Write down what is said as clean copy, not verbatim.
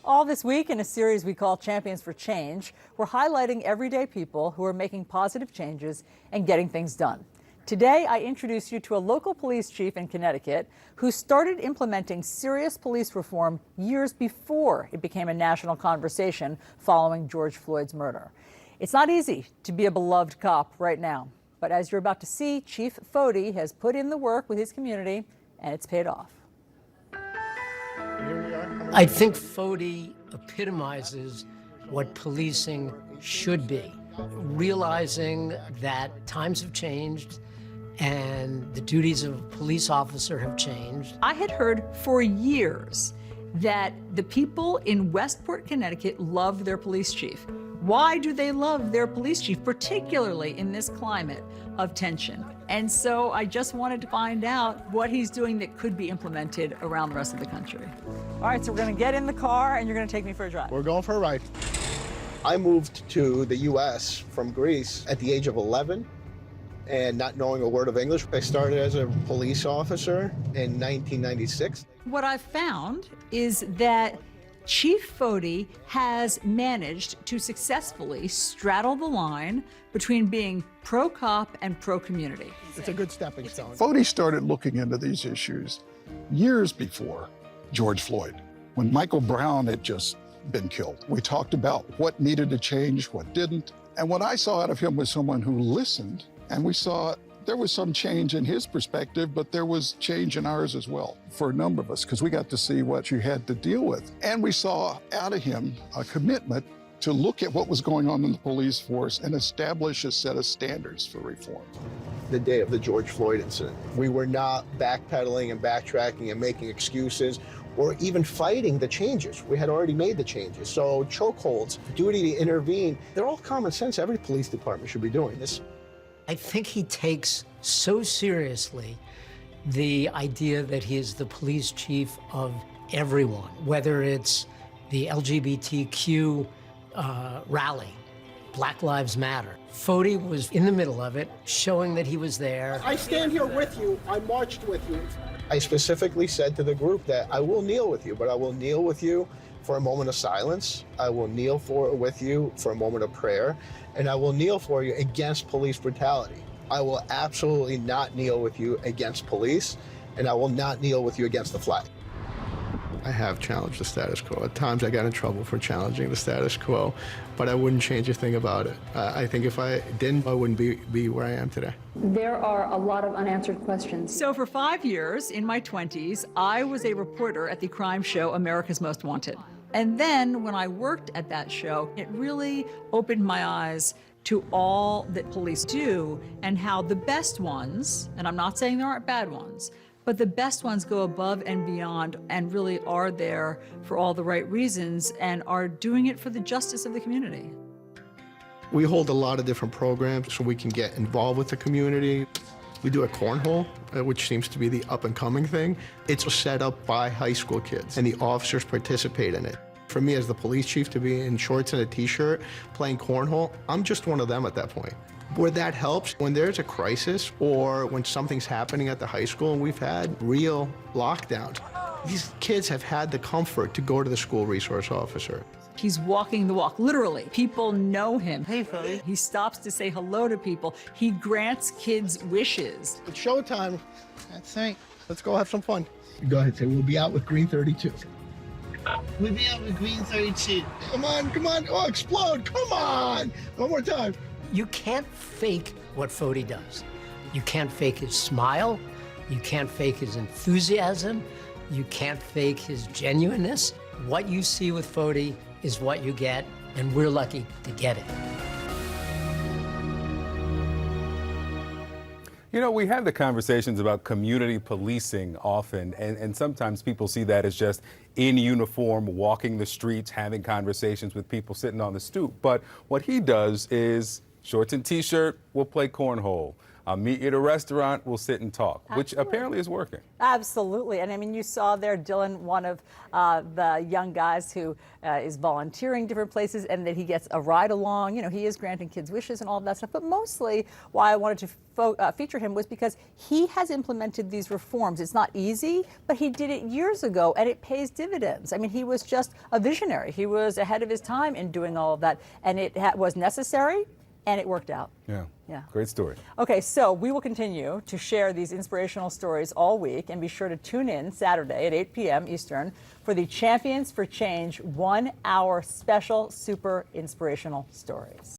All this week in a series we call Champions for Change, we're highlighting everyday people who are making positive changes and getting things done. Today, I introduce you to a local police chief in Connecticut who started implementing serious police reform years before it became a national conversation following George Floyd's murder. It's not easy to be a beloved cop right now, but as you're about to see, Chief Foti has put in the work with his community, and it's paid off. I think Foti epitomizes what policing should be, realizing that times have changed and the duties of a police officer have changed. I had heard for years that the people in Westport, Connecticut love their police chief. Why do they love their police chief, particularly in this climate of tension? And so I just wanted to find out what he's doing that could be implemented around the rest of the country. All right, so we're gonna get in the car and you're gonna take me for a drive. We're going for a ride. I moved to the US from Greece at the age of 11 and not knowing a word of English. I started as a police officer in 1996. What I've found is that Chief Foti has managed to successfully straddle the line between being pro-cop and pro-community. It's a good stepping stone. Foti started looking into these issues years before George Floyd, when Michael Brown had just been killed. We talked about what needed to change, what didn't. And what I saw out of him was someone who listened, and we saw there was some change in his perspective, but there was change in ours as well for a number of us, because we got to see what you had to deal with. And we saw out of him a commitment to look at what was going on in the police force and establish a set of standards for reform. The day of the George Floyd incident, we were not backpedaling and backtracking and making excuses or even fighting the changes. We had already made the changes. So chokeholds, duty to intervene, they're all common sense. Every police department should be doing this. I think he takes so seriously the idea that he is the police chief of everyone, whether it's the LGBTQ rally, Black Lives Matter. Foti was in the middle of it, showing that he was there. I stand here with you. I marched with you. I specifically said to the group that I will kneel with you, but I will kneel with you for a moment of silence. I will kneel with you for a moment of prayer, and I will kneel for you against police brutality. I will absolutely not kneel with you against police, and I will not kneel with you against the flag. I have challenged the status quo. At times I got in trouble for challenging the status quo, but I wouldn't change a thing about it. I think if I didn't, I wouldn't be where I am today. There are a lot of unanswered questions. So for 5 years, in my 20s, I was a reporter at the crime show America's Most Wanted. And then when I worked at that show, it really opened my eyes to all that police do and how the best ones, and I'm not saying there aren't bad ones, but the best ones go above and beyond and really are there for all the right reasons and are doing it for the justice of the community. We hold a lot of different programs so we can get involved with the community. We do a cornhole, which seems to be the up-and-coming thing. It's set up by high school kids, and the officers participate in it. For me, as the police chief, to be in shorts and a t-shirt playing cornhole, I'm just one of them at that point. Where that helps, when there's a crisis or when something's happening at the high school and we've had real lockdowns, these kids have had the comfort to go to the school resource officer. He's walking the walk, literally. People know him. Hey, Foti. He stops to say hello to people. He grants kids wishes. It's showtime. That's right. Let's go have some fun. Go ahead, say we'll be out with green 32. We'll be out with green 32. Come on, come on. Oh, explode. Come on. One more time. You can't fake what Foti does. You can't fake his smile. You can't fake his enthusiasm. You can't fake his genuineness. What you see with Foti is what you get, and we're lucky to get it. You know, we have the conversations about community policing often, and sometimes people see that as just in uniform, walking the streets, having conversations with people sitting on the stoop. But what he does is shorts and t-shirt, we'll play cornhole. I'll meet you at a restaurant, we'll sit and talk, which apparently is working. Absolutely. And I mean, you saw there Dylan, one of the young guys who is volunteering different places, and that he gets a ride along. You know, he is granting kids wishes and all of that stuff. But mostly why I wanted to feature him was because he has implemented these reforms. It's not easy, but he did it years ago, and it pays dividends. I mean, he was just a visionary. He was ahead of his time in doing all of that, and it was necessary, and it worked out. Yeah. Yeah. Great story. Okay, so we will continue to share these inspirational stories all week, and be sure to tune in Saturday at 8 p.m. Eastern for the Champions for Change 1 hour special super inspirational stories.